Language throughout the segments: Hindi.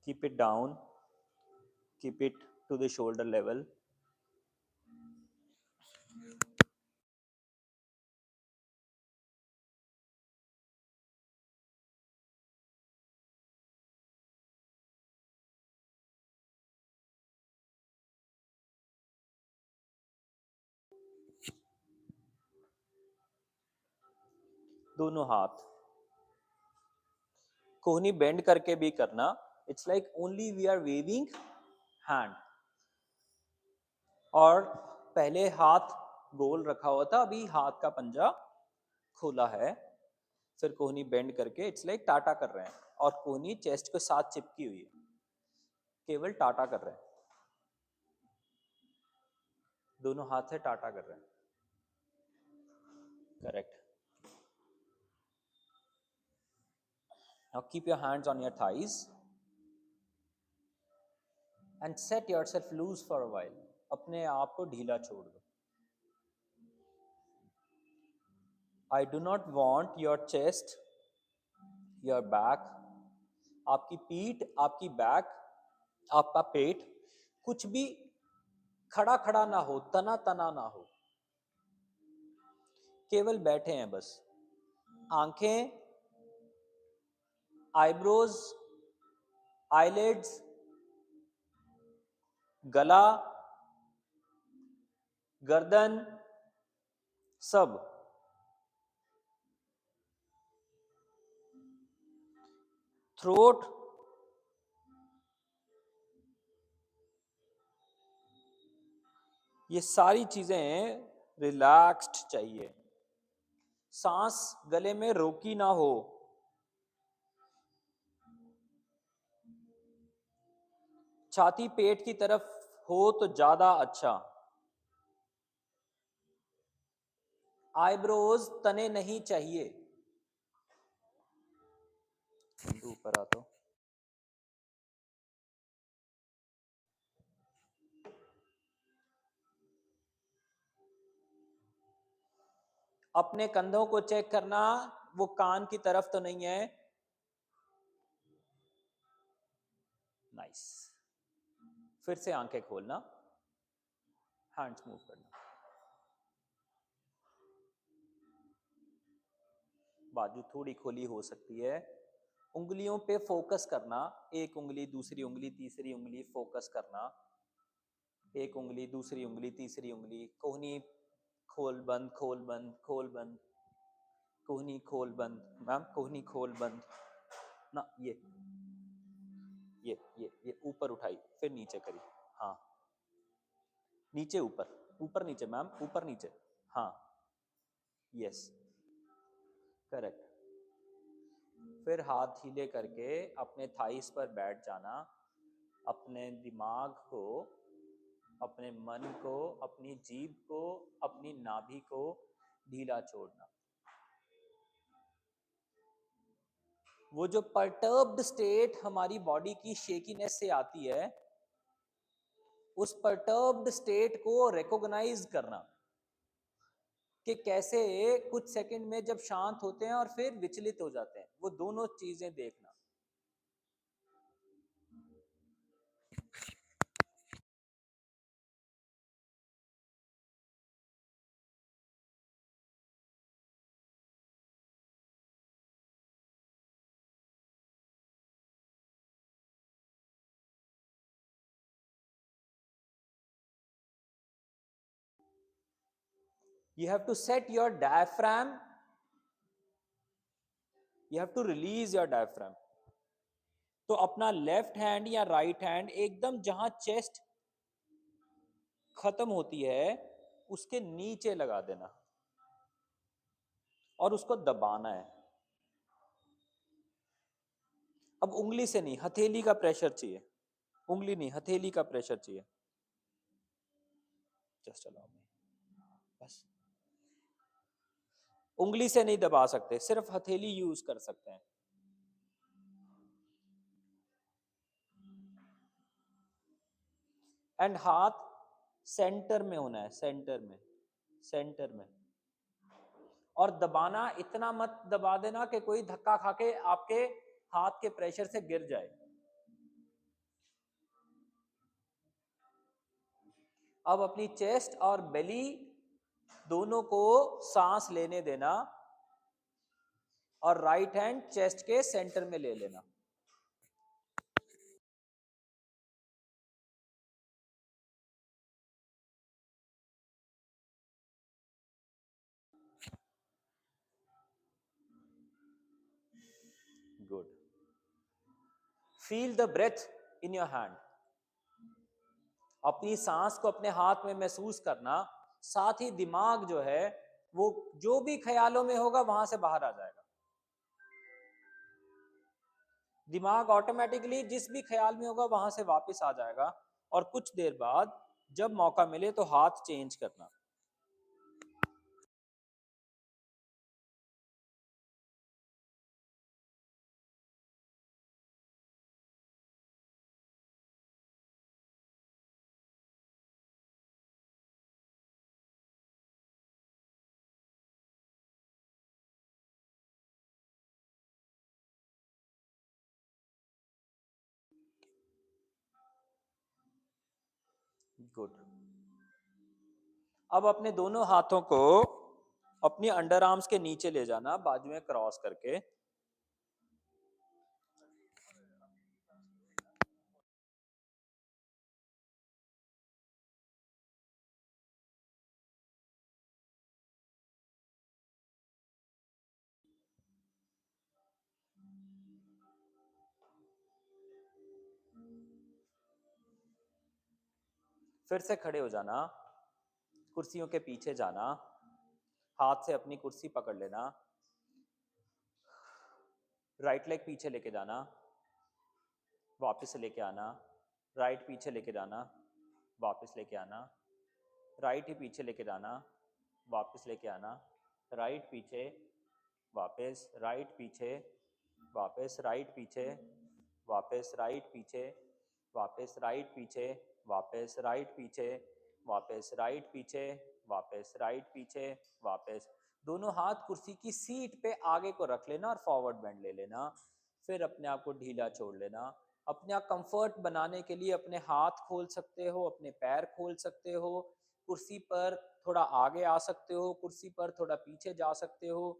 Keep it down, keep it to the shoulder level. दोनों हाथ कोहनी बेंड करके भी करना. It's like only we are waving hand. और पहले हाथ गोल रखा हुआ था, अभी हाथ का पंजा खोला है. फिर कोहनी बेंड करके इट्स लाइक टाटा कर रहे हैं, और कोहनी चेस्ट के साथ चिपकी हुई है, केवल टाटा कर रहे हैं. दोनों हाथ से टाटा कर रहे हैं. Correct. Now keep your hands on your thighs and set yourself loose for a while. अपने आप को ढीला छोड़ दो. I do not want your chest, your back, आपकी पीठ, आपकी बैक, आपका पेट कुछ भी खड़ा खड़ा ना हो, तना तना ना हो. केवल बैठे हैं बस. आंखें, आईब्रोज, आईलिड्स, गला, गर्दन, सब. थ्रोट, ये सारी चीजें रिलैक्स्ड चाहिए. सांस गले में रोकी ना हो. छाती पेट की तरफ हो तो ज्यादा अच्छा. आईब्रोज तने नहीं चाहिए. ऊपर आ तो अपने कंधों को चेक करना, वो कान की तरफ तो नहीं है. नाइस. फिर से आंखें खोलना, हैंड्स मूव करना. बाजू थोड़ी खोली हो सकती है. उंगलियों पे फोकस करना. एक उंगली, दूसरी उंगली, तीसरी उंगली, फोकस करना. एक उंगली, दूसरी उंगली, तीसरी उंगली. कोहनी खोल बंद, खोल बंद, खोल बंद. कोहनी खोल बंद. मैम कोहनी खोल बंद ना. ये ऊपर उठाई, फिर नीचे करी. हाँ, नीचे ऊपर, ऊपर नीचे मैम, ऊपर नीचे. हाँ, यस, करेक्ट. फिर हाथ ढीले करके अपने थाइस पर बैठ जाना. अपने दिमाग को, अपने मन को, अपनी जीभ को, अपनी नाभि को ढीला छोड़ना. वो जो परटर्ब्ड स्टेट हमारी बॉडी की शेकीनेस से आती है, उस परटर्ब्ड स्टेट को रिकॉग्नाइज करना कि कैसे कुछ सेकंड में जब शांत होते हैं और फिर विचलित हो जाते हैं. वो दोनों चीजें देखना. You have to set your diaphragm. You have to release your diaphragm. तो अपना लेफ्ट हैंड या राइट हैंड एकदम जहां चेस्ट खत्म होती है उसके नीचे लगा देना, और उसको दबाना है. अब उंगली से नहीं, हथेली का प्रेशर चाहिए. उंगली नहीं, हथेली का प्रेशर चाहिए. Just allow me. बस. उंगली से नहीं दबा सकते, सिर्फ हथेली यूज कर सकते हैं. एंड हाथ सेंटर में होना है, सेंटर में, सेंटर में. और दबाना इतना मत दबा देना कि कोई धक्का खा के आपके हाथ के प्रेशर से गिर जाए. अब अपनी चेस्ट और बेली दोनों को सांस लेने देना और राइट हैंड चेस्ट के सेंटर में ले लेना। Good. Feel the breath in your hand. अपनी सांस को अपने हाथ में महसूस करना, साथ ही दिमाग जो है वो जो भी ख्यालों में होगा वहां से बाहर आ जाएगा। दिमाग ऑटोमेटिकली जिस भी ख्याल में होगा वहां से वापस आ जाएगा। और कुछ देर बाद जब मौका मिले तो हाथ चेंज करना। गुड। अब अपने दोनों हाथों को अपनी अंडर आर्म्स के नीचे ले जाना, बाजू में क्रॉस करके। फिर से खड़े हो जाना, कुर्सियों के पीछे जाना, हाथ से अपनी कुर्सी पकड़ लेना, राइट लेग पीछे लेके जाना, वापस लेके आना, राइट पीछे लेके जाना, वापस लेके आना, राइट ही पीछे लेके जाना, वापस लेके आना, राइट पीछे, वापस, राइट पीछे, वापस, राइट पीछे, वापस, राइट पीछे, वापस, राइट पीछे, वापस, राइट पीछे, वापस, राइट पीछे, वापस, राइट पीछे, वापस। दोनों हाथ कुर्सी की सीट पे आगे को रख लेना और फॉरवर्ड बेंड ले लेना। फिर अपने आप को ढीला छोड़ लेना। अपने आप कंफर्ट बनाने के लिए अपने हाथ खोल सकते हो, अपने पैर खोल सकते हो, कुर्सी पर थोड़ा आगे आ सकते हो, कुर्सी पर थोड़ा पीछे जा सकते हो।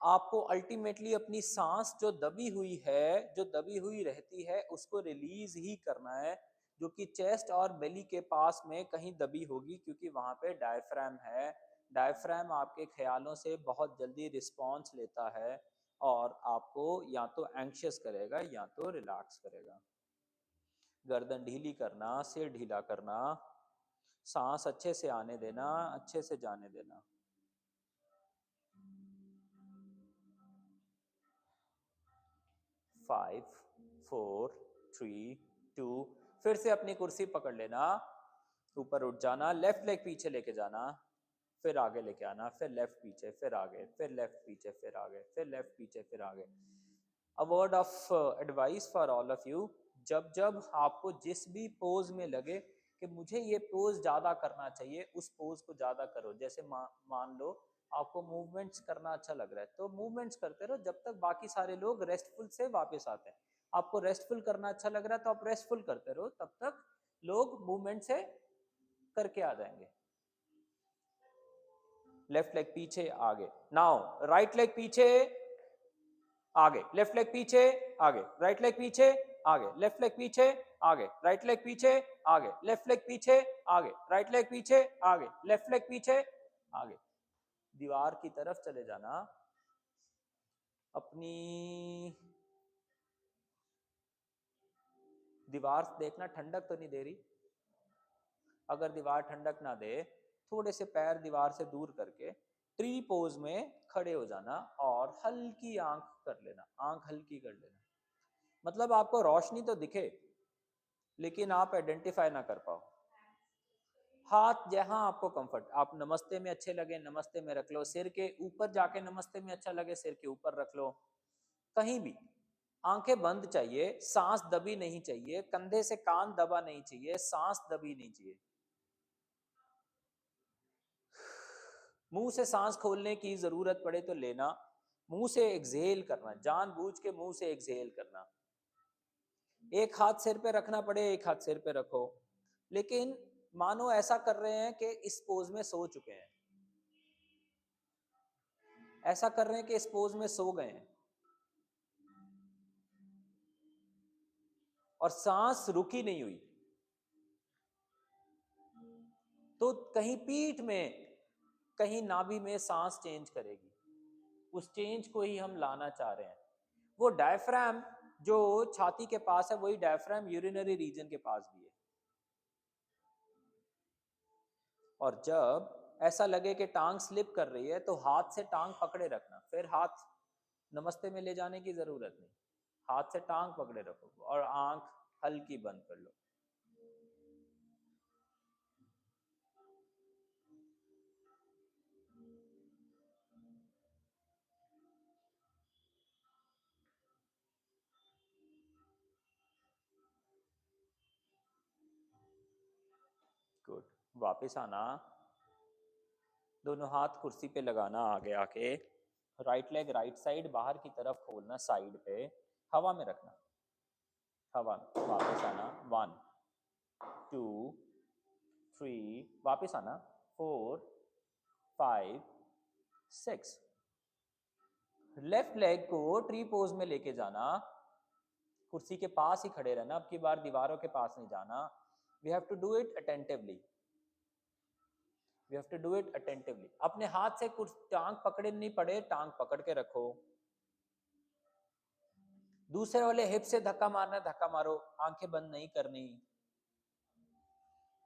आपको अल्टीमेटली अपनी सांस जो दबी हुई है, जो दबी हुई रहती है, उसको रिलीज ही करना है, जो कि चेस्ट और बेली के पास में कहीं दबी होगी, क्योंकि वहां पे डायफ्राम है। डायफ्राम आपके ख्यालों से बहुत जल्दी रिस्पॉन्स लेता है और आपको या तो एंग्शियस करेगा या तो रिलैक्स करेगा। गर्दन ढीली करना, सिर ढीला करना, सांस अच्छे से आने देना, अच्छे से जाने देना। 5, 4, 3, 2। फिर से अपनी कुर्सी पकड़ लेना, ऊपर उठ जाना, लेफ्ट लेग पीछे लेके जाना, फिर आगे लेके आना, फिर लेफ्ट पीछे, फिर आगे, फिर लेफ्ट पीछे, फिर आगे, फिर लेफ्ट पीछे, फिर आगे। A word of advice for all of you, जब जब आपको जिस भी पोज में लगे कि मुझे ये पोज ज्यादा करना चाहिए, उस पोज को ज्यादा करो। जैसे मान लो आपको मूवमेंट्स करना अच्छा लग रहा है तो मूवमेंट्स करते रहो जब तक बाकी सारे लोग रेस्टफुल से वापस आते हैं। आपको रेस्टफुल करना अच्छा लग रहा है तो आप रेस्टफुल करते रहो, तब तक लोग मूवमेंट से करके आ जाएंगे। लेफ्ट लेग पीछे आगे। नाउ राइट लेग पीछे आगे, लेफ्ट लेग पीछे आगे, राइट लेग पीछे आगे, लेफ्ट लेग पीछे आगे, राइट लेग पीछे आगे, लेफ्ट लेग पीछे आगे, राइट लेग पीछे आगे, लेफ्ट लेग पीछे आगे। दीवार की तरफ चले जाना। अपनी दीवार देखना ठंडक तो नहीं दे रही। अगर दीवार ठंडक ना दे, थोड़े से पैर दीवार से दूर करके ट्री पोज में खड़े हो जाना और हल्की आंख कर लेना, आंख हल्की कर लेना। मतलब आपको रोशनी तो दिखे लेकिन आप आइडेंटिफाई ना कर पाओ। हाथ जहां आपको कंफर्ट, आप नमस्ते में अच्छे लगे नमस्ते में रख लो, सिर के ऊपर जाके नमस्ते में अच्छा लगे सिर के ऊपर रख लो, कहीं भी। आंखें बंद चाहिए, सांस दबी नहीं चाहिए, कंधे से कान दबा नहीं चाहिए, सांस दबी नहीं चाहिए। मुंह से सांस खोलने की जरूरत पड़े तो लेना, मुंह से एक्सहेल करना, जानबूझ के मुंह से एक्सहेल करना। एक हाथ सिर पे रखना पड़े, एक हाथ सिर पे रखो, लेकिन मानो ऐसा कर रहे हैं कि इस पोज में सो चुके हैं, ऐसा कर रहे हैं कि इस पोज में सो गए हैं, और सांस रुकी नहीं हुई। तो कहीं पीठ में, कहीं नाभि में सांस चेंज करेगी, उस चेंज को ही हम लाना चाह रहे हैं। वो डायफ्राम जो छाती के पास है, वही डायफ्राम यूरिनरी रीजन के पास भी है। और जब ऐसा लगे कि टांग स्लिप कर रही है, तो हाथ से टांग पकड़े रखना, फिर हाथ नमस्ते में ले जाने की जरूरत नहीं, हाथ से टांग पकड़े रखो और आंख हल्की बंद कर लो। गुड। वापस आना, दोनों हाथ कुर्सी पे लगाना आगे आके, राइट लेग राइट साइड बाहर की तरफ खोलना, साइड पे हवा में रखना, हवा में। वापस आना, 1 2 3, वापस आना, 4 5 6। लेफ्ट लेग को ट्री पोज में लेके जाना, कुर्सी के पास ही खड़े रहना, अब की बार दीवारों के पास नहीं जाना। We have to do it attentively, we have to do it attentively. अपने हाथ से टांग पकड़े नहीं पड़े, टांग पकड़ के रखो। दूसरे वाले हिप से धक्का मारना, धक्का मारो, आंखें बंद नहीं करनी।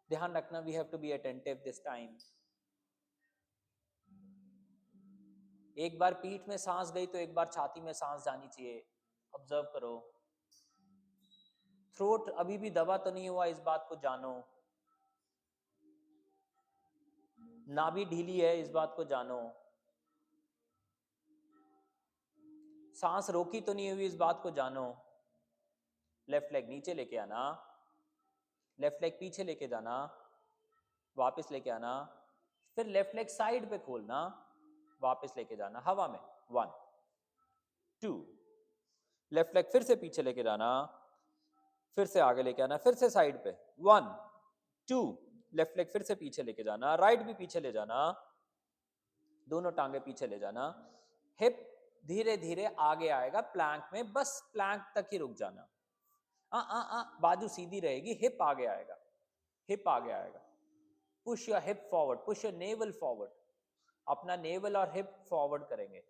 ध्यान रखना, we have to be attentive this time. एक बार पीठ में सांस गई तो एक बार छाती में सांस जानी चाहिए, ऑब्जर्व करो। थ्रोट अभी भी दबा तो नहीं हुआ, इस बात को जानो। नाभि ढीली है, इस बात को जानो। सांस रोकी तो नहीं हुई, इस बात को जानो। लेफ्ट लेग नीचे लेके आना, लेफ्ट लेग पीछे लेके जाना, वापस लेके आना, फिर लेफ्ट लेग साइड पे खोलना, वापस लेके जाना हवा में। 1 2, लेफ्ट लेग फिर से पीछे लेके जाना, फिर से आगे लेके आना, फिर से साइड पे। 1 2, लेफ्ट लेग फिर से पीछे लेके जाना, राइट भी पीछे ले जाना, दोनों टांगे पीछे ले जाना। हिप धीरे धीरे आगे आएगा प्लैंक में, बस प्लैंक तक ही रुक जाना। बाजू सीधी रहेगी, हिप आगे आएगा, हिप आगे आएगा। Push your hip forward, push your naval forward. अपना नेवल और हिप फॉरवर्ड करेंगे,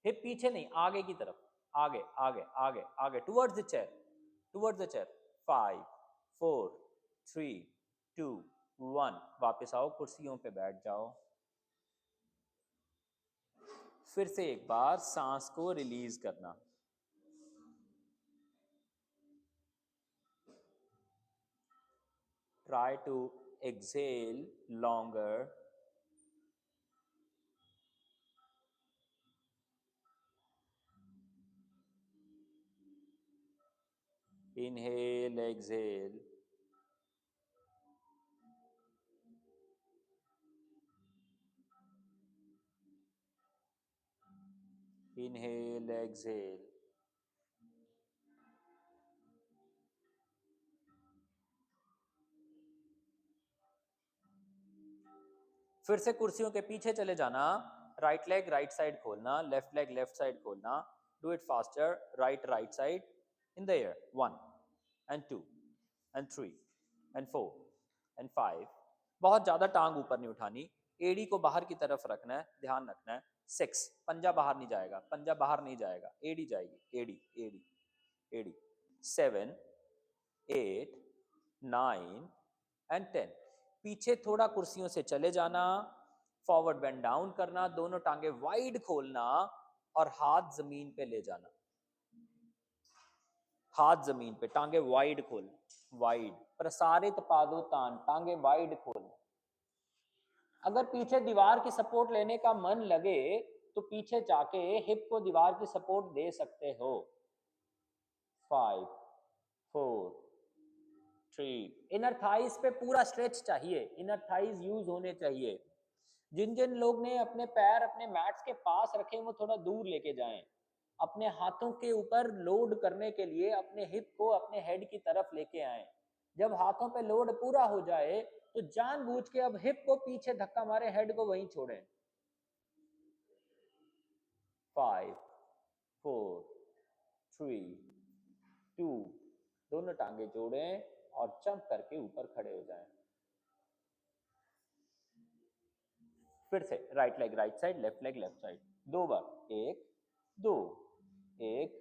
हिप पीछे नहीं, आगे की तरफ, आगे आगे आगे आगे, towards the chair, towards the chair. 5 4 3 2 1, वापस आओ, कुर्सियों पे बैठ जाओ। फिर से एक बार सांस को रिलीज करना। Try to exhale longer. Inhale, exhale. Inhale, exhale. फिर से कुर्सियों के पीछे चले जाना, राइट लेग राइट साइड खोलना, लेफ्ट लेग लेफ्ट साइड खोलना। Do it faster, right side in the air. 1 and 2 and 3 and 4 and 5। बहुत ज्यादा टांग ऊपर नहीं उठानी, एड़ी को बाहर की तरफ रखना है, ध्यान रखना है। 6, पंजा बाहर नहीं जाएगा, पंजा बाहर नहीं जाएगा, एड़ी जाएगी, एड़ी एड़ी एड़ी। 7 8 9 and 10। पीछे थोड़ा कुर्सियों से चले जाना, फॉरवर्ड बेंड डाउन करना, दोनों टांगे वाइड खोलना और हाथ जमीन पे ले जाना, हाथ जमीन पे, टांगे वाइड खोल, वाइड प्रसारित पादोतान, टांगे वाइड खोल। अगर पीछे दीवार की सपोर्ट लेने का मन लगे तो पीछे जाके हिप को दीवार की सपोर्ट दे सकते हो। 5 4 3। इनर थाइज पे पूरा स्ट्रेच चाहिए, इनर थाइज यूज होने चाहिए। जिन जिन लोग ने अपने पैर अपने मैट्स के पास रखे, वो थोड़ा दूर लेके जाएं। अपने हाथों के ऊपर लोड करने के लिए अपने हिप को अपने हेड की तरफ लेके आएं। जब हाथों पे लोड पूरा हो जाए तो जानबूझ के अब हिप को पीछे धक्का मारे, हेड को वहीं छोड़े। 5 4 3 2, दोनों टांगे जोड़ें और जंप करके ऊपर खड़े हो जाएं। फिर से right leg right side, left leg left side, 2 बार, 1 2 1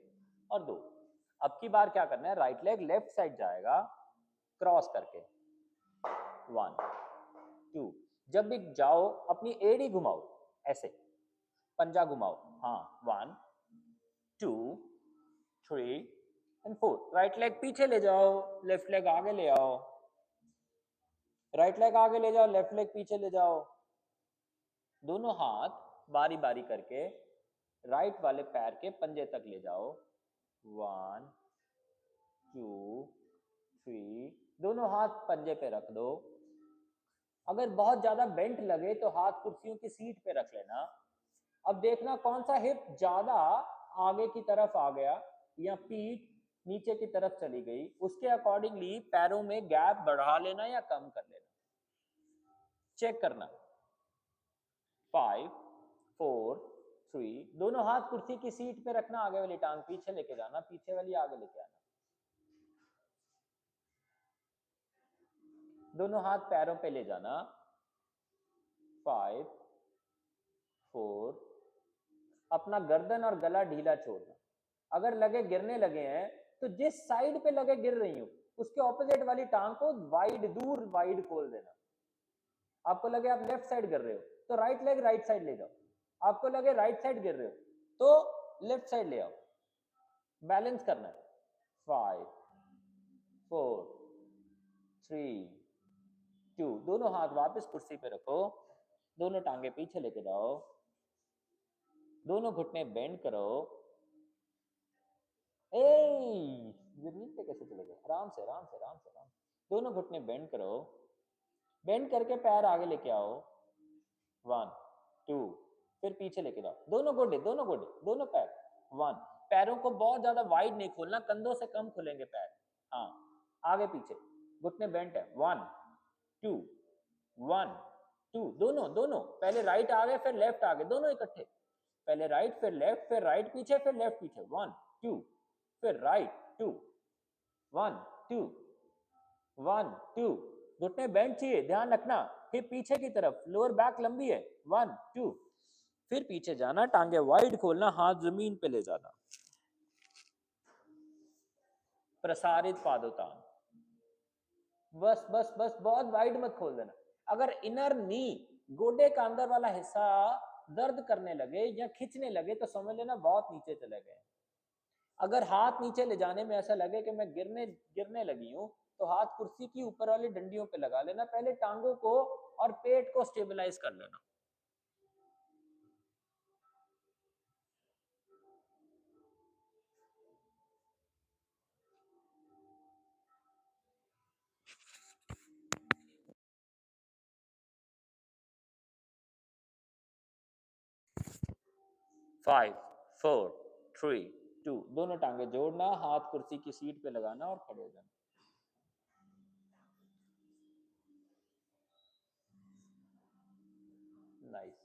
और 2। अब की बार क्या करना है, राइट लेग लेफ्ट साइड जाएगा क्रॉस करके, 1 2। जब भी जाओ अपनी एड़ी घुमाओ, ऐसे पंजा घुमाओ, हाँ, 1 2 3 एंड 4। राइट लेग पीछे ले जाओ, लेफ्ट लेग आगे ले आओ, राइट लेग आगे ले जाओ, लेफ्ट लेग पीछे ले जाओ। दोनों हाथ बारी बारी करके राइट वाले पैर के पंजे तक ले जाओ, 1 2 3। दोनों हाथ पंजे पे रख दो। अगर बहुत ज्यादा बेंट लगे तो हाथ कुर्सियों की सीट पे रख लेना। अब देखना कौन सा हिप ज्यादा आगे की तरफ आ गया या पीठ नीचे की तरफ चली गई, उसके अकॉर्डिंगली पैरों में गैप बढ़ा लेना या कम कर लेना, चेक करना। 5 4 3। दोनों हाथ कुर्सी की सीट पे रखना, आगे वाली टांग पीछे लेके जाना, पीछे वाली आगे लेके आना। दोनों हाथ पैरों पे ले जाना, 5 4। अपना गर्दन और गला ढीला छोड़ना। अगर लगे गिरने लगे हैं तो जिस साइड पे लगे गिर रही हूं उसके ऑपोजिट वाली टांग को वाइड, दूर वाइड खोल देना। आपको लगे आप लेफ्ट साइड गिर रहे हो तो राइट लेग राइट साइड ले जाओ, आपको लगे राइट साइड गिर रहे हो तो लेफ्ट साइड ले आओ, बैलेंस करना है। 5 4 3 2। दोनों हाथ वापस कुर्सी पे रखो, दोनों टांगे पीछे लेके जाओ, दोनों घुटने बेंड करो। जमीन पे कैसे चले गए, आराम से आराम से आराम से आराम से। दोनों घुटने बेंड करो, बेंड करके पैर आगे लेके आओ, 1 2। फिर पीछे लेके जाओ, दोनों गोडे दोनों पैर, 1। पैरों को बहुत ज्यादा वाइड नहीं खोलना, कंधों से कम खुलेंगे पैर, हाँ, आगे पीछे, घुटने बेंट है, 1 2 1 2। दोनों दोनों पहले राइट आगे फिर लेफ्ट आगे, दोनों इकट्ठे, पहले राइट फिर लेफ्ट, फिर राइट पीछे फिर लेफ्ट पीछे, 1 2। फिर राइट 2 1 2 1 2। घुटने बेंड चाहिए, ध्यान रखना, हिप पीछे की तरफ, लोअर बैक लंबी है, 1 2। फिर पीछे जाना, टांगे वाइड खोलना, हाथ जमीन पे ले जाना, प्रसारित पादोतान। बस बस बस, बहुत वाइड मत खोल देना। अगर इनर नी, गोडे का अंदर वाला हिस्सा दर्द करने लगे या खींचने लगे तो समझ लेना बहुत नीचे चले गए। अगर हाथ नीचे ले जाने में ऐसा लगे कि मैं गिरने लगी हूं तो हाथ कुर्सी की ऊपर वाली डंडियों पे लगा लेना, पहले टांगों को और पेट को स्टेबलाइज कर लेना। फाइव 4 3 2। दोनों टांगे जोड़ना, हाथ कुर्सी की सीट पे लगाना और खड़े हो जाना। नाइस।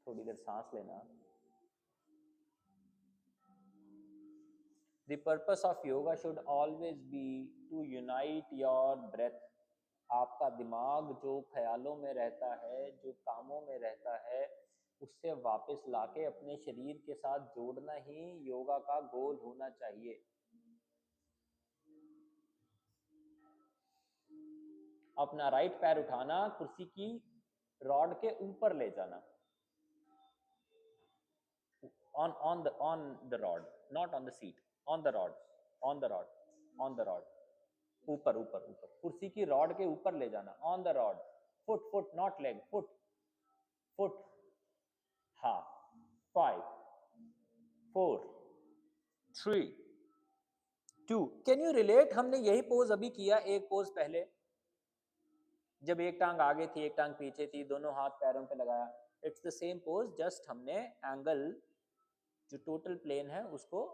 थोड़ी देर सांस लेना। The purpose of yoga should always be to unite your breath. आपका दिमाग जो ख्यालों में रहता है, जो कामों में रहता है, उससे वापस लाके अपने शरीर के साथ जोड़ना ही योगा का गोल होना चाहिए। अपना राइट पैर उठाना, कुर्सी की रॉड के ऊपर ले जाना, on the rod, not on the seat, on the rod, on the rod, on the rod, ऊपर ऊपर ऊपर, कुर्सी की रॉड के ऊपर ले जाना, on the rod, foot foot not leg, foot foot, हाँ, 5 4 3 2। कैन यू रिलेट, हमने यही पोज अभी किया, एक पोज पहले जब एक टांग आगे थी एक टांग पीछे थी, दोनों हाथ पैरों पे लगाया, it's the same pose, just हमने एंगल जो टोटल प्लेन है उसको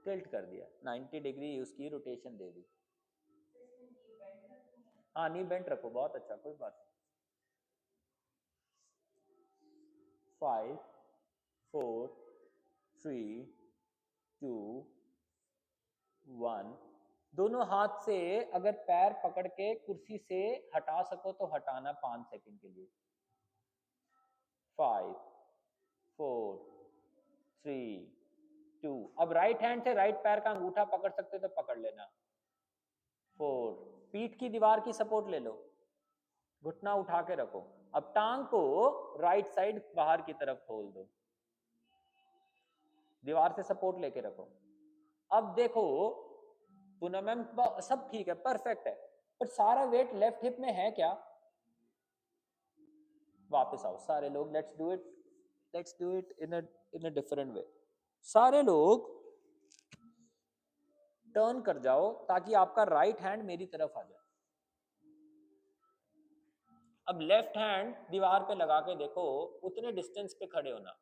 टिल्ट कर दिया, 90 डिग्री उसकी रोटेशन दे दी। हाँ नी बेंट रखो, बहुत अच्छा, कोई बात नहीं। 5 4 3 2 1। दोनों हाथ से अगर पैर पकड़ के कुर्सी से हटा सको तो हटाना 5 सेकंड के लिए। 5 4 3 2। अब राइट हैंड से राइट पैर का अंगूठा पकड़ सकते तो पकड़ लेना। 4। पीठ की दीवार की सपोर्ट ले लो, घुटना उठा के रखो। अब टांग को राइट साइड बाहर की तरफ खोल दो, दीवार से सपोर्ट लेके रखो। अब देखो पूनम मैम सब ठीक है, परफेक्ट है, पर सारा वेट लेफ्ट हिप में है क्या? वापस आओ सारे लोग, let's do it in a different way. सारे लोग टर्न कर जाओ ताकि आपका राइट हैंड मेरी तरफ आ जाए। अब लेफ्ट हैंड दीवार पे लगा के देखो, उतने डिस्टेंस पे खड़े होना,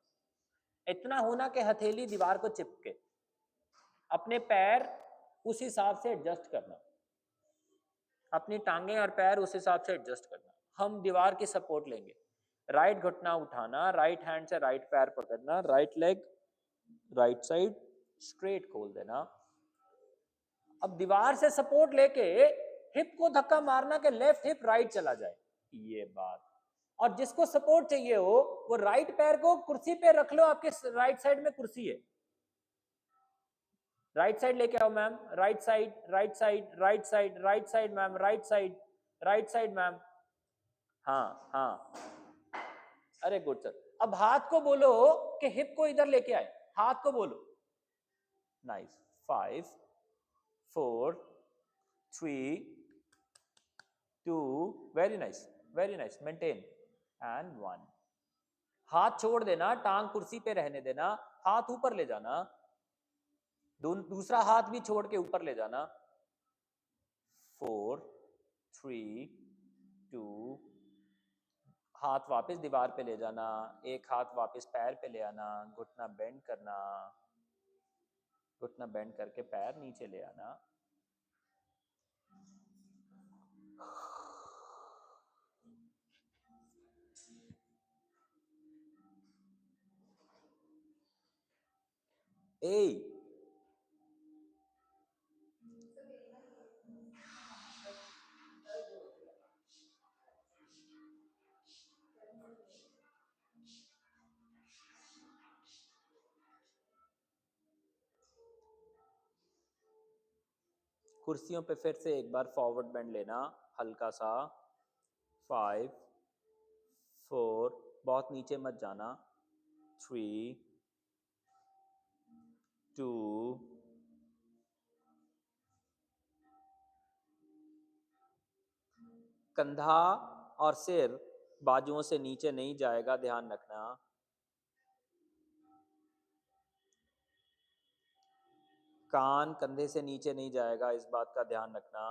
इतना होना कि हथेली दीवार को चिपके, अपने पैर उस हिसाब से एडजस्ट करना, अपनी टांगें और पैर उस हिसाब से एडजस्ट करना। हम दीवार की सपोर्ट लेंगे, राइट घुटना उठाना, राइट हैंड से राइट पैर पकड़ना, right leg right side straight खोल देना। अब दीवार से सपोर्ट लेके हिप को धक्का मारना कि लेफ्ट हिप राइट चला जाए, ये बात। और जिसको सपोर्ट चाहिए हो वो राइट पैर को कुर्सी पे रख लो, आपके राइट साइड में कुर्सी है, राइट साइड लेके आओ ma'am, right side right side right side right side ma'am, right side ma'am. हाँ हाँ, अरे गुड सर। अब हाथ को बोलो कि हिप को इधर लेके आए, हाथ को बोलो। Nice. 5 4 3 2। Very nice, very nice, maintain and 1। हाथ छोड़ देना, टांग कुर्सी पे रहने देना, हाथ ऊपर ले जाना, दूसरा हाथ भी छोड़ के ऊपर ले जाना। 4 3 2। हाथ वापस दीवार पे ले जाना, एक हाथ वापस पैर पे ले आना, घुटना बेंड करना, घुटना बेंड करके पैर नीचे ले आना। ए कुर्सियों पे फिर से एक बार फॉरवर्ड बेंड लेना, हल्का सा। 5 4, बहुत नीचे मत जाना। 3 2। कंधा और सिर बाजुओं से नीचे नहीं जाएगा, ध्यान रखना। कान कंधे से नीचे नहीं जाएगा, इस बात का ध्यान रखना।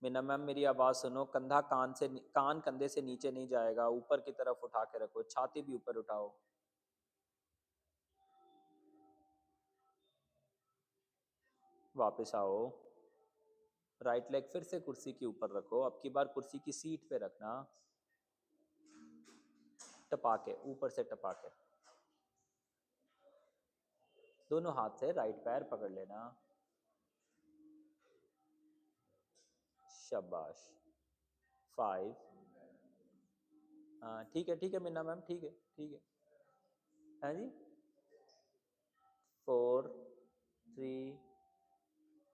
मीना मैम मेरी आवाज सुनो, कान कंधे से नीचे नहीं जाएगा, ऊपर की तरफ उठा के रखो, छाती भी ऊपर उठाओ। वापस आओ, राइट लेग फिर से कुर्सी के ऊपर रखो, अब की बार कुर्सी की सीट पे रखना, टपा के, ऊपर से टपा के। दोनों हाथ से राइट पैर पकड़ लेना, शाबाश। 5। हाँ ठीक है मीना मैम, ठीक है हाँ जी। 4 3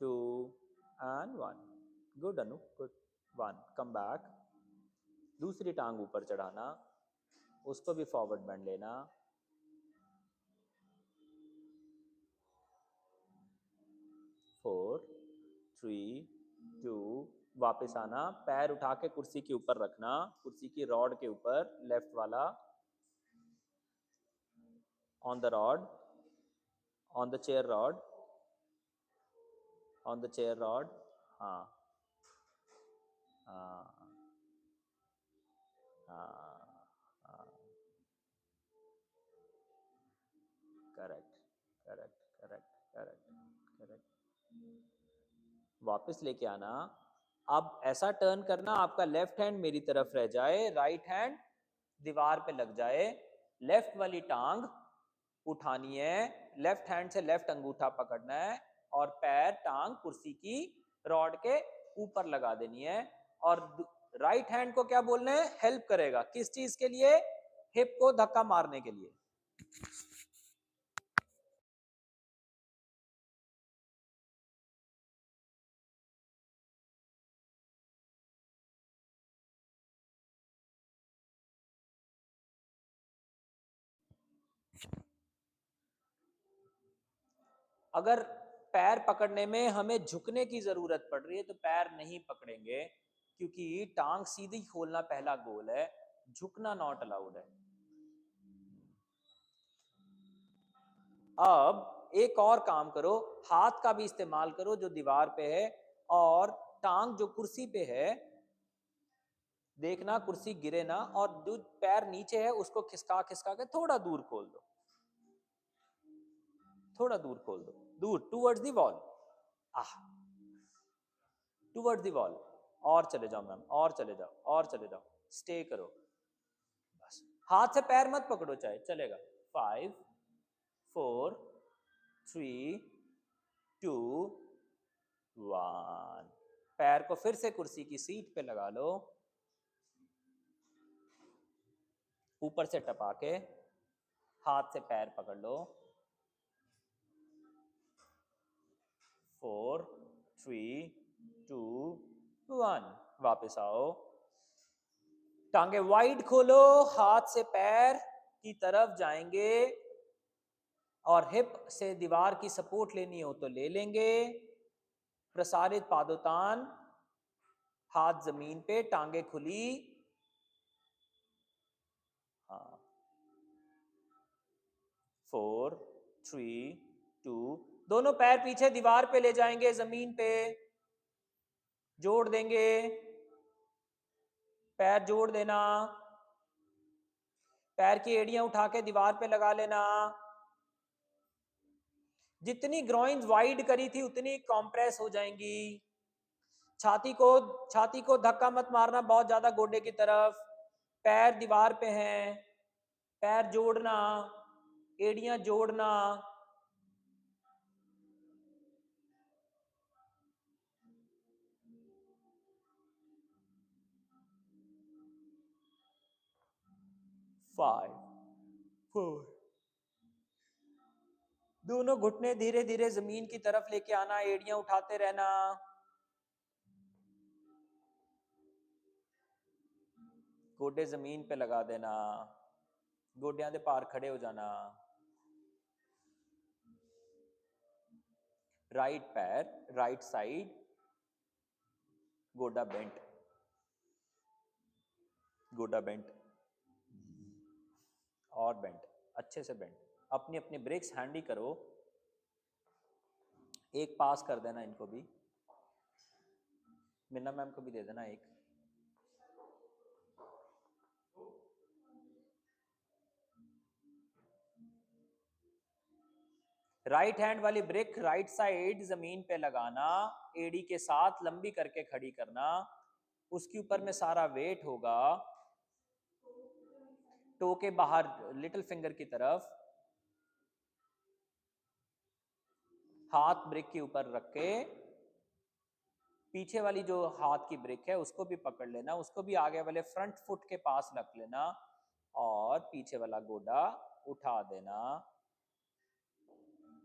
2 and 1। Good Anu, good. 1। Come back, दूसरी टांग ऊपर चढ़ाना, उसको भी फॉरवर्ड बेंड लेना। 4 3 2। वापस आना, पैर उठा के कुर्सी के ऊपर रखना, कुर्सी की रॉड के ऊपर, लेफ्ट वाला on the rod, on the chair rod, on the chair rod. हाँ हाँ हाँ हाँ, करेक्ट करेक्ट करेक्ट करेक्ट। वापस लेके आना। अब ऐसा टर्न करना आपका लेफ्ट हैंड मेरी तरफ रह जाए, राइट हैंड दीवार पे लग जाए, लेफ्ट वाली टांग उठानी है, लेफ्ट हैंड से लेफ्ट अंगूठा पकड़ना है और पैर टांग कुर्सी की रॉड के ऊपर लगा देनी है। और राइट हैंड को क्या बोलना है, हेल्प करेगा किस चीज के लिए, हिप को धक्का मारने के लिए। अगर पैर पकड़ने में हमें झुकने की जरूरत पड़ रही है तो पैर नहीं पकड़ेंगे, क्योंकि टांग सीधी खोलना पहला गोल है, झुकना नॉट अलाउड है। अब एक और काम करो, हाथ का भी इस्तेमाल करो जो दीवार पे है, और टांग जो कुर्सी पे है, देखना कुर्सी गिरे ना, और जो पैर नीचे है उसको खिसका खिसका के थोड़ा दूर खोल दो, थोड़ा दूर खोल दो, दूर towards the wall, ah towards the wall. और चले जाओ मैम, और चले जाओ, और चले जाओ, स्टे करो बस। हाथ से पैर मत पकड़ो चाहे, चलेगा। 5 4 3 2 1। पैर को फिर से कुर्सी की सीट पे लगा लो, ऊपर से टपा के हाथ से पैर पकड़ लो। 4 3 2 1। वापस आओ, टांगे वाइड खोलो, हाथ से पैर की तरफ जाएंगे, और हिप से दीवार की सपोर्ट लेनी हो तो ले लेंगे। प्रसारित पादोतान, हाथ जमीन पे, टांगे खुली। हाँ, 4 3 2। दोनों पैर पीछे दीवार पे ले जाएंगे, जमीन पे जोड़ देंगे, पैर जोड़ देना, पैर की एड़ियां उठा के दीवार पे लगा लेना। जितनी ग्रोइंस वाइड करी थी उतनी कॉम्प्रेस हो जाएंगी। छाती को धक्का मत मारना बहुत ज्यादा गोडे की तरफ, पैर दीवार पे हैं, पैर जोड़ना, एड़ियां जोड़ना। फाइव 4। दोनों घुटने धीरे धीरे जमीन की तरफ लेके आना, एड़ियां उठाते रहना। गोडे जमीन पे लगा देना, गोडियां दे पार खड़े हो जाना। राइट पैर राइट साइड, गोडा बेंट, गोडा बेंट और बेंट, अच्छे से बेंट। अपनी अपनी ब्रेक्स हैंडी करो, एक पास कर देना इनको भी, मीना मैम को भी दे देना एक। राइट हैंड वाली ब्रिक राइट साइड जमीन पे लगाना, एड़ी के साथ लंबी करके खड़ी करना, उसके ऊपर में सारा वेट होगा, टो के बाहर लिटिल फिंगर की तरफ, हाथ ब्रिक के ऊपर रख के, पीछे वाली जो हाथ की ब्रिक है उसको भी पकड़ लेना, उसको भी आगे वाले फ्रंट फुट के पास रख लेना, और पीछे वाला गोडा उठा देना,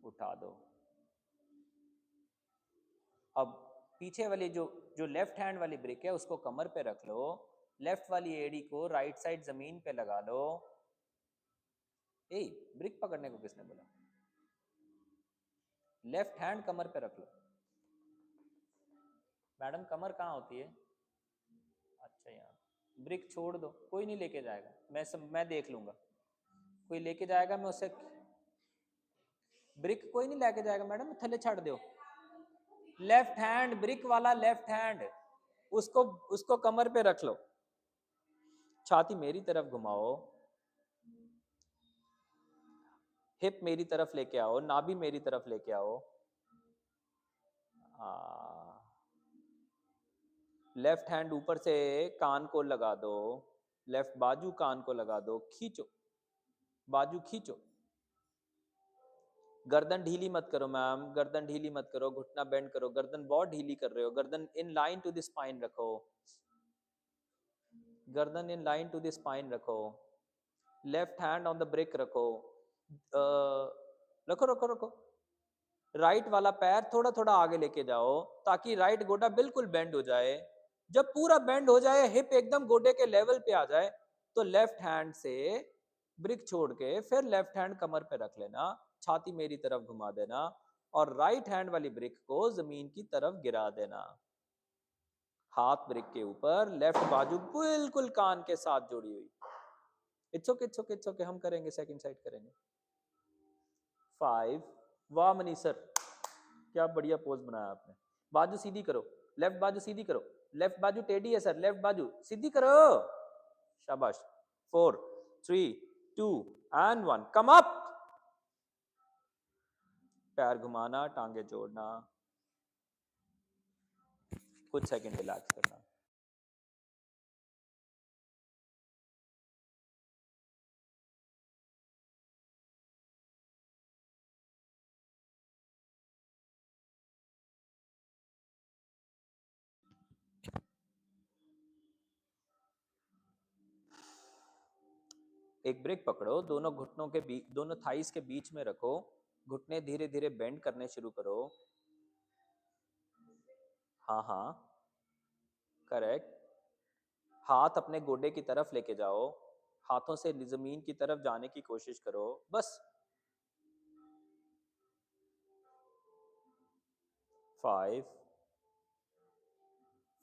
उठा दो। अब पीछे वाली जो जो लेफ्ट हैंड वाली ब्रिक है उसको कमर पे रख लो, लेफ्ट वाली एड़ी को राइट साइड जमीन पे लगा लो। ए, ब्रिक पकड़ने को किसने बोला, लेफ्ट हैंड कमर पे रख लो। मैडम कमर कहाँ होती है, अच्छा यहाँ, ब्रिक छोड़ दो, कोई नहीं लेके जाएगा, मैं देख लूंगा, कोई लेके जाएगा मैं उससे, ब्रिक कोई नहीं लेके जाएगा मैडम, थले छड़ दो। लेफ्ट हैंड ब्रिक वाला, लेफ्ट हैंड, उसको उसको कमर पे रख लो, छाती मेरी तरफ घुमाओ, हिप मेरी तरफ लेके आओ, नाभि मेरी तरफ लेके आओ। लेफ्ट हैंड ऊपर से कान को लगा दो, लेफ्ट बाजू कान को लगा दो, खींचो, बाजू खींचो, गर्दन ढीली मत करो मैम, गर्दन ढीली मत करो, घुटना बेंड करो, गर्दन बहुत ढीली कर रहे हो, गर्दन in line to the spine रखो, गर्दन in line to the spine रखो, left hand on the brake रखो, रखो रखो रखो, राइट वाला पैर थोड़ा थोड़ा आगे लेके जाओ ताकि राइट गोडा बिल्कुल बेंड हो जाए। जब पूरा बेंड हो जाए, हिप एकदम गोडे के लेवल पे आ जाए, तो लेफ्ट हैंड से ब्रिक छोड़ के फिर लेफ्ट हैंड कमर पे रख लेना, छाती मेरी तरफ घुमा देना और राइट हैंड वाली ब्रिक को जमीन की तरफ गिरा देना। हाथ ब्रिक के ऊपर, लेफ्ट बाजू बिल्कुल कान के साथ जोड़ी हुई। It's okay it's okay it's okay, हम करेंगे, सेकंड साइड करेंगे। 5, वाह मनीष सर, क्या बढ़िया पोज बनाया आपने। बाजू सीधी करो, लेफ्ट बाजू सीधी करो, लेफ्ट बाजू टेढ़ी है सर, लेफ्ट बाजू सीधी करो, शाबाश। 4 3 2 एंड 1, कम अप, पैर घुमाना, टांगे जोड़ना, कुछ सेकंड रिलैक्स करना। एक ब्रेक पकड़ो, दोनों घुटनों के बीच, दोनों थाइस के बीच में रखो, घुटने धीरे धीरे बेंड करने शुरू करो। हाँ हाँ, करेक्ट। हाथ अपने गोडे की तरफ लेके जाओ, हाथों से जमीन की तरफ जाने की कोशिश करो, बस। 5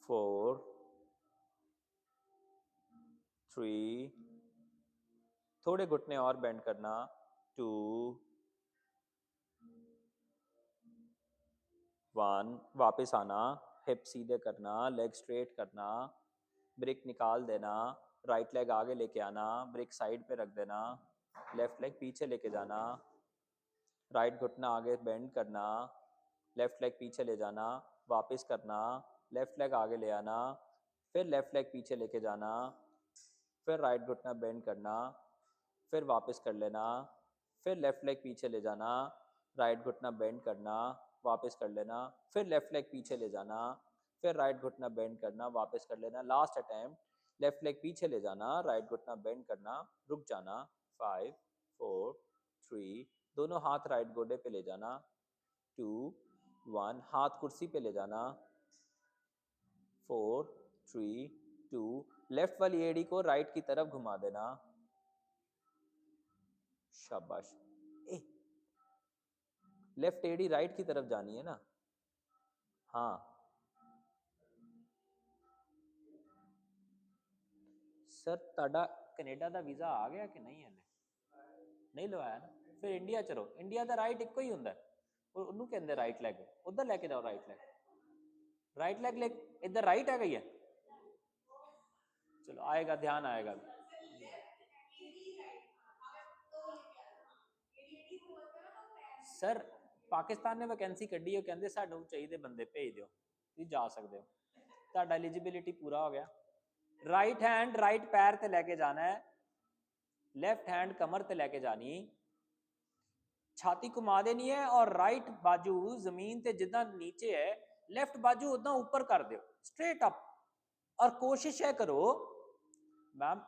4 3, थोड़े घुटने और बेंड करना, 2 1, वापस आना, हिप सीधे करना, लेग स्ट्रेट करना, ब्रेक निकाल देना, राइट लेग आगे लेके आना, ब्रेक साइड पे रख देना, लेफ्ट लेग पीछे लेके जाना, राइट घुटना आगे बेंड करना, लेफ्ट लेग पीछे ले जाना, वापस करना, लेफ्ट लेग आगे ले आना, फिर लेफ्ट लेग पीछे लेके जाना, फिर राइट घुटना बेंड करना, फिर वापस कर लेना, फिर लेफ्ट लेग पीछे ले जाना, राइट घुटना बेंड करना, वापस कर लेना, फिर लेफ्ट लेग पीछे ले जाना, फिर राइट घुटना बेंड करना, वापस कर लेना, लास्ट अटेम्प्ट, लेफ्ट लेग पीछे ले जाना, राइट घुटना बेंड करना, रुक जाना, 5 4 3, दोनों हाथ राइट गोडे पे ले जाना, 2 1, हाथ कुर्सी पे ले जाना, 4 3 2, लेफ्ट वाली एड़ी को राइट की तरफ घुमा देना, शाबाश। ए, लेफ्ट एडी राइट की तरफ जानी है ना। हाँ सर, ਤੁਹਾਡਾ ਕੈਨੇਡਾ ਦਾ ਵੀਜ਼ਾ ਆ ਗਿਆ ਕਿ ਨਹੀਂ? ਹਲੇ ਨਹੀਂ ਲਵਾਇਆ ਨਾ, ਫਿਰ ਇੰਡੀਆ ਚਲੋ, ਇੰਡੀਆ ਦਾ ਰਾਈਟ ਇੱਕੋ ਹੀ ਹੁੰਦਾ, ਉਹਨੂੰ ਕਹਿੰਦੇ ਰਾਈਟ ਲੈਗ, ਉਧਰ ਲੈ ਕੇ ਜਾਓ ਰਾਈਟ ਲੈਗ, ਰਾਈਟ ਲੈਗ ਲੈ, ਇੱਧਰ ਰਾਈਟ ਹੈਗਾ ਹੀ ਹੈ, ਚਲੋ ਆਏਗਾ, ध्यान आएगा। ਸਰ ਪਾਕਿਸਤਾਨ ਨੇ ਵੈਕੈਂਸੀ ਕੱਢੀ, ਉਹ ਕਹਿੰਦੇ ਸਾਨੂੰ ਚਾਹੀਦੇ ਬੰਦੇ ਭੇਜ ਦਿਓ, ਤੁਸੀਂ ਜਾ ਸਕਦੇ ਹੋ, ਤੁਹਾਡਾ ਐਲੀਜੀਬਿਲਿਟੀ ਪੂਰਾ ਹੋ ਗਿਆ। राइट हैंड राइट पैर ते लेके जाना है, लेफ्ट हैंड कमर ते लेके जानी, छाती घुमा देनी है और राइट बाजू जमीन ते जिदा नीचे है, लेफ्ट बाजू उदा ऊपर कर दो, स्ट्रेट अप। और कोशिश है करो मैम,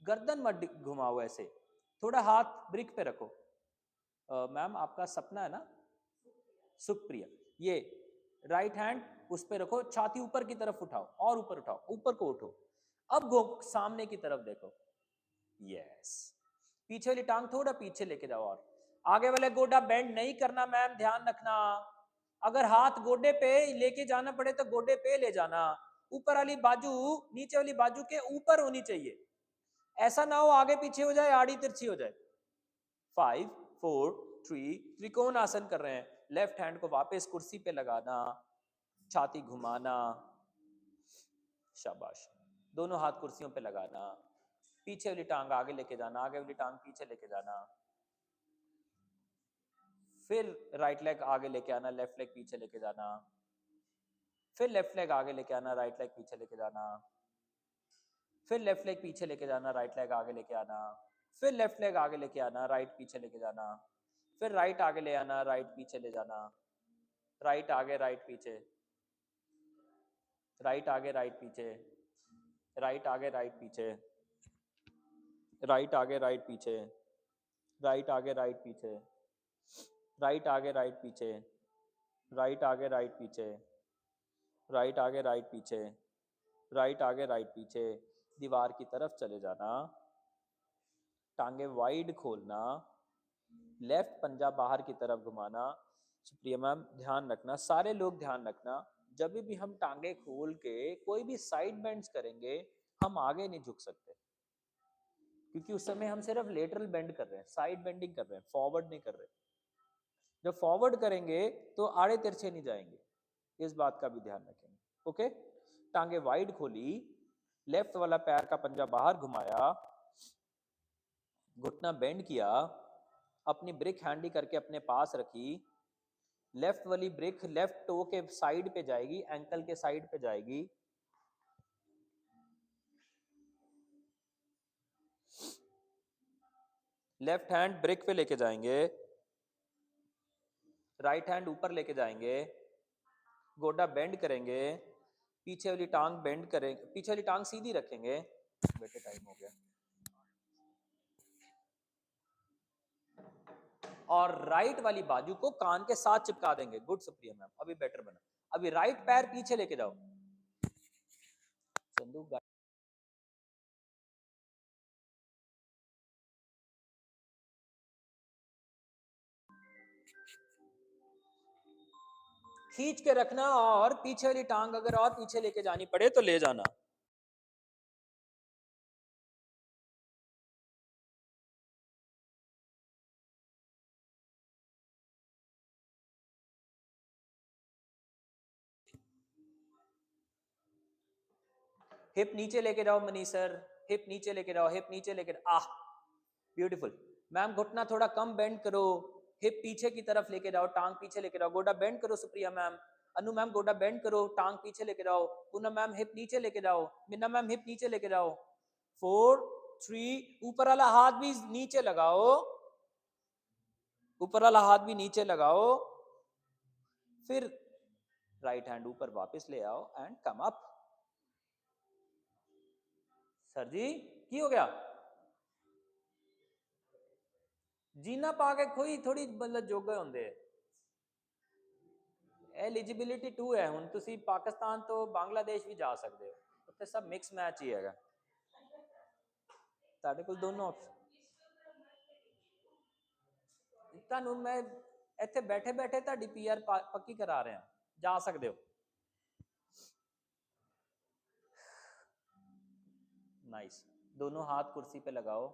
गर्दन मत घुमाओ ऐसे, थोड़ा हाथ ब्रिक पे रखो। मैम आपका सपना है ना सुप्रिया, ये राइट हैंड उस पे रखो, छाती ऊपर की तरफ उठाओ और ऊपर उठाओ, ऊपर को उठो, अब सामने की तरफ देखो, यस। पीछे वाली टांग थोड़ा पीछे लेके जाओ, और आगे वाले गोडा बेंड नहीं करना मैम, ध्यान रखना। अगर हाथ गोडे पे लेके जाना पड़े तो गोडे पे ले जाना, ऊपर वाली बाजू नीचे वाली बाजू के ऊपर होनी चाहिए, ऐसा ना हो आगे पीछे हो जाए, आड़ी तिरछी हो जाए। 5 4 3, त्रिकोण आसन कर रहे हैं, लेफ्ट हैंड को वापस कुर्सी पे लगाना, छाती घुमाना, शाबाश, दोनों हाथ कुर्सियों पे लगाना, पीछे वाली टांग आगे लेके जाना, आगे वाली टांग पीछे लेके जाना, फिर राइट लेग आगे लेके आना, लेफ्ट लेग पीछे लेके जाना, फिर लेफ्ट लेग आगे लेके आना, राइट लेग पीछे लेके जाना, फिर लेफ्ट लेग पीछे लेके जाना, राइट लेग आगे लेके आना, फिर लेफ्ट लेग आगे लेके आना, राइट पीछे लेके जाना, फिर राइट आगे ले आना, राइट पीछे ले जाना, राइट आगे राइट पीछे, राइट आगे राइट पीछे, राइट आगे राइट पीछे, राइट आगे राइट पीछे, राइट आगे राइट पीछे, राइट आगे राइट पीछे, राइट आगे राइट पीछे, राइट आगे राइट पीछे, राइट आगे राइट पीछे, दीवार की तरफ चले जाना, टांगे वाइड खोलना, लेफ्ट पंजा बाहर की तरफ घुमाना। सुप्रिया मैम ध्यान रखना, सारे लोग ध्यान रखना, जब भी हम टांगे खोल के कोई भी साइड बेंड्स करेंगे हम आगे नहीं झुक सकते, क्योंकि उस समय हम सिर्फ लेटरल बेंड कर रहे हैं, साइड बेंडिंग कर रहे हैं, फॉरवर्ड नहीं कर रहे। जब फॉरवर्ड करेंगे तो आड़े तिरछे नहीं जाएंगे, इस बात का भी ध्यान रखेंगे। ओके, टांगे वाइड खोली, लेफ्ट वाला पैर का पंजा बाहर घुमाया, घुटना बेंड किया, अपनी ब्रिक हैंडी करके अपने पास रखी, लेफ्ट वाली ब्रिक लेफ्ट टो के साइड पे जाएगी, एंकल के साइड पे जाएगी, लेफ्ट हैंड ब्रिक पे लेके जाएंगे, राइट हैंड ऊपर लेके जाएंगे, गोडा बेंड करेंगे, पीछे वाली टांग बेंड करेंगे, पीछे वाली टांग सीधी रखेंगे। बेटे टाइम हो गया। और राइट वाली बाजू को कान के साथ चिपका देंगे। गुड सुप्रिया मैम, अभी बेटर बना। अभी राइट पैर पीछे लेके जाओ। संदूक खींच के रखना, और पीछे वाली टांग अगर और पीछे लेके जानी पड़े तो ले जाना। हिप नीचे लेके जाओ मनीष सर, हिप नीचे लेके जाओ, हिप नीचे लेके, आह ब्यूटीफुल मैम। घुटना थोड़ा कम बेंड करो, हिप पीछे की तरफ लेके जाओ, टांग पीछे लेके जाओ, गोडा बेंड करो सुप्रिया मैम। अनु मैम गोडा बेंड करो, टांग पीछे लेके जाओ, पूनम मैम हिप नीचे लेके जाओ, मीना मैम हिप नीचे लेके जाओ। 4 3, ऊपर वाला हाथ भी नीचे लगाओ, ऊपर वाला हाथ भी नीचे लगाओ, फिर राइट हैंड ऊपर वापस ले आओ एंड कम अप। सर जी की हो गया? जीना पा के कोई थोड़ी मतलब जोगे होंगे। एलिजिबिलिटी 2 है ਹੁਣ ਤੁਸੀਂ ਪਾਕਿਸਤਾਨ ਤੋਂ ਬੰਗਲਾਦੇਸ਼ ਵੀ ਜਾ ਸਕਦੇ ਹੋ, ਉੱਥੇ ਸਭ ਮਿਕਸ ਮੈਚ ਹੀ ਹੈਗਾ, ਤੁਹਾਡੇ ਕੋਲ ਦੋਨੋਂ ਆਪਸ਼ਨ। ਤੁਹਾਨੂੰ ਮੈਂ ਇੱਥੇ ਬੈਠੇ ਬੈਠੇ ਤੁਹਾਡੀ ਪੀਆਰ ਪੱਕੀ ਕਰਾ ਰਿਹਾ, ਜਾ ਸਕਦੇ ਹੋ। नाइस, दोनों हाथ कुर्सी पे लगाओ,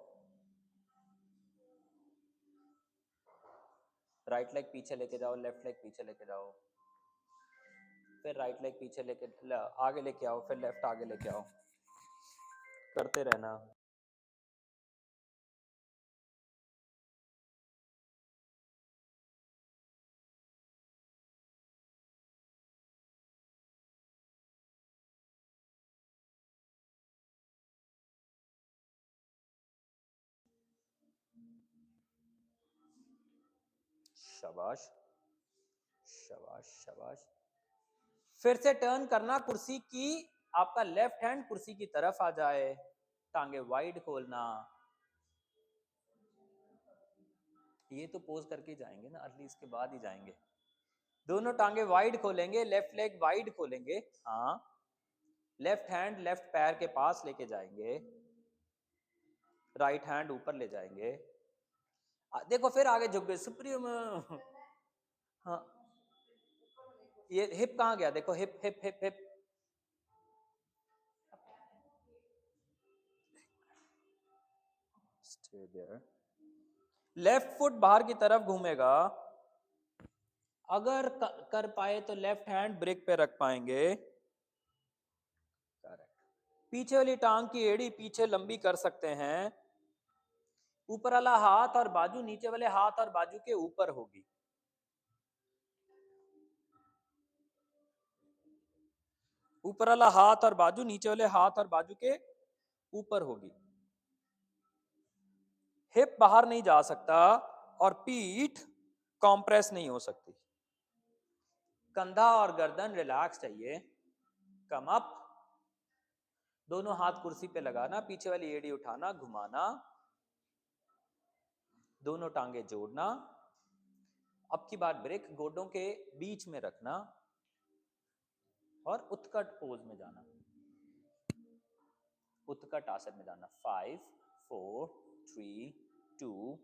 राइट लेग पीछे लेके जाओ, लेफ्ट लेग पीछे लेके जाओ, फिर राइट लेग पीछे लेके आगे लेके आओ, फिर लेफ्ट आगे लेके आओ, करते रहना। शाबाश शाबाश शाबाश। फिर से टर्न करना कुर्सी की, आपका लेफ्ट हैंड कुर्सी की तरफ आ जाए, टांगे वाइड खोलना। ये तो पोज करके जाएंगे ना अर्ली, इसके बाद ही जाएंगे। दोनों टांगे वाइड खोलेंगे, लेफ्ट लेग वाइड खोलेंगे, हाँ। लेफ्ट हैंड लेफ्ट पैर के पास लेके जाएंगे, राइट हैंड ऊपर ले जाएंगे। देखो फिर आगे झुक गए सुप्रीम। हाँ, ये हिप कहाँ गया? देखो hip hip hip hip, stay there. Left foot बाहर की तरफ घूमेगा, अगर कर पाए तो लेफ्ट हैंड ब्रेक पे रख पाएंगे। करेक्ट। पीछे वाली टांग की एड़ी पीछे लंबी कर सकते हैं, ऊपर वाला हाथ और बाजू नीचे वाले हाथ और बाजू के ऊपर होगी। ऊपर वाला हाथ और बाजू नीचे वाले हाथ और बाजू के ऊपर होगी। हिप बाहर नहीं जा सकता और पीठ कॉम्प्रेस नहीं हो सकती। कंधा और गर्दन रिलैक्स चाहिए। कम अप, दोनों हाथ कुर्सी पे लगाना, पीछे वाली एड़ी उठाना, घुमाना, दोनों टांगे जोड़ना। अब की बार ब्रेक गोडों के बीच में रखना और उत्कट पोज में जाना, उत्कट आसन में जाना। 5 4 3 2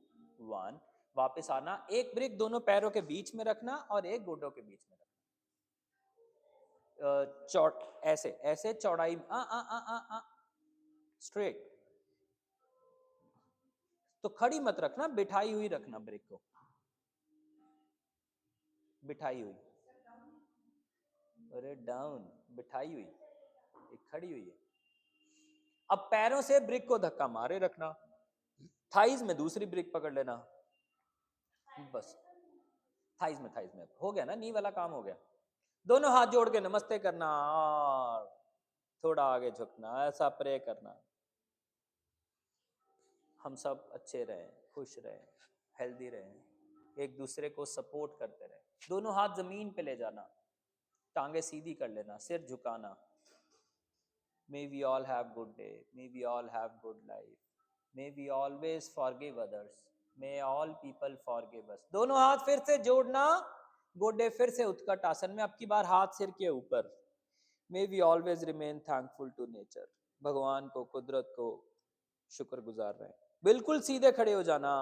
1। वापस आना, एक ब्रेक दोनों पैरों के बीच में रखना और एक गोडों के बीच में रखना। चौड़ ऐसे ऐसे चौड़ाई स्ट्रेट। तो खड़ी मत रखना, बिठाई हुई रखना ब्रेक को, बिठाई हुई। अरे डाउन, बिठाई हुई, एक खड़ी हुई है। अब पैरों से ब्रिक को धक्का मारे रखना, थाइज में दूसरी ब्रिक पकड़ लेना, बस थाइज में हो गया ना, नी वाला काम हो गया। दोनों हाथ जोड़ के नमस्ते करना और थोड़ा आगे झुकना, ऐसा प्रे करना। हम सब अच्छे रहें, खुश रहें, हेल्दी रहें, एक दूसरे को सपोर्ट करते रहें। दोनों हाथ जमीन पे ले जाना, टांगे सीधी कर लेना, सिर झुकाना। May we all have good day. May we all have good life. May we always forgive others. May all people forgive us. दोनों हाथ फिर से जोड़ना, गोडे फिर से उत्कट आसन में, अब की बार हाथ सिर के ऊपर। May we always remain thankful to nature. भगवान को, कुदरत को शुक्रगुजार रहें। बिल्कुल सीधे खड़े हो जाना,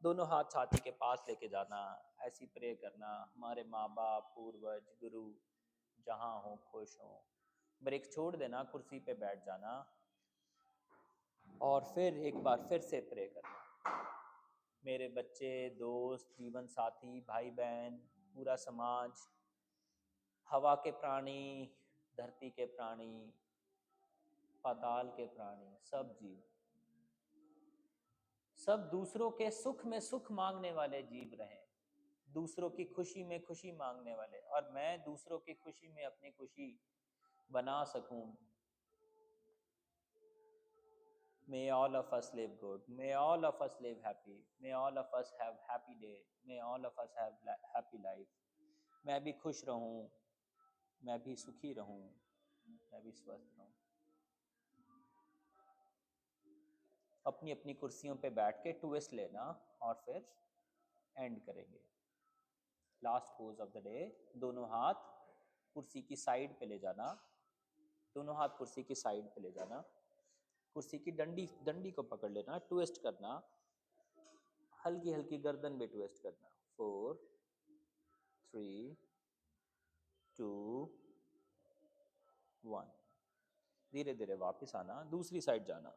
दोनों हाथ छाती के पास लेके जाना, ऐसी प्रे करना, हमारे माँ बाप, पूर्वज, गुरु जहां हो खुश हो। ब्रेक छोड़ देना, कुर्सी पे बैठ जाना और फिर एक बार फिर से प्रे करना। मेरे बच्चे, दोस्त, जीवन साथी, भाई बहन, पूरा समाज, हवा के प्राणी, धरती के प्राणी, पाताल के प्राणी, सब जीव, सब दूसरों के सुख में सुख मांगने वाले जीव रहे, दूसरों की खुशी में खुशी मांगने वाले, और मैं दूसरों की खुशी में अपनी खुशी बना सकूं। May all of us live good. May all of us live happy. May all of us have happy day. May all of us have happy life. मैं भी खुश रहूं, मैं भी सुखी रहूं, मैं भी स्वस्थ रहूं। अपनी अपनी कुर्सियों पे बैठ के ट्विस्ट लेना और फिर एंड करेंगे। Last pose of the day, दोनों हाथ कुर्सी की साइड पे ले जाना, दोनों हाथ कुर्सी की साइड पे ले जाना, कुर्सी की डंडी डंडी को पकड़ लेना, ट्विस्ट करना, हल्की हल्की गर्दन में ट्विस्ट करना। 4 3 2 1। धीरे धीरे वापस आना, दूसरी साइड जाना।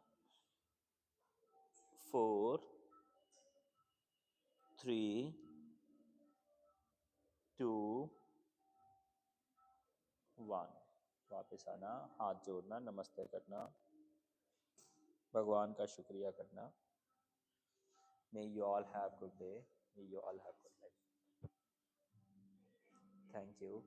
4 3 2 1। वापस आना, हाथ जोड़ना, नमस्ते करना, भगवान का शुक्रिया करना। May you all have good day. May you all have good life. Thank you.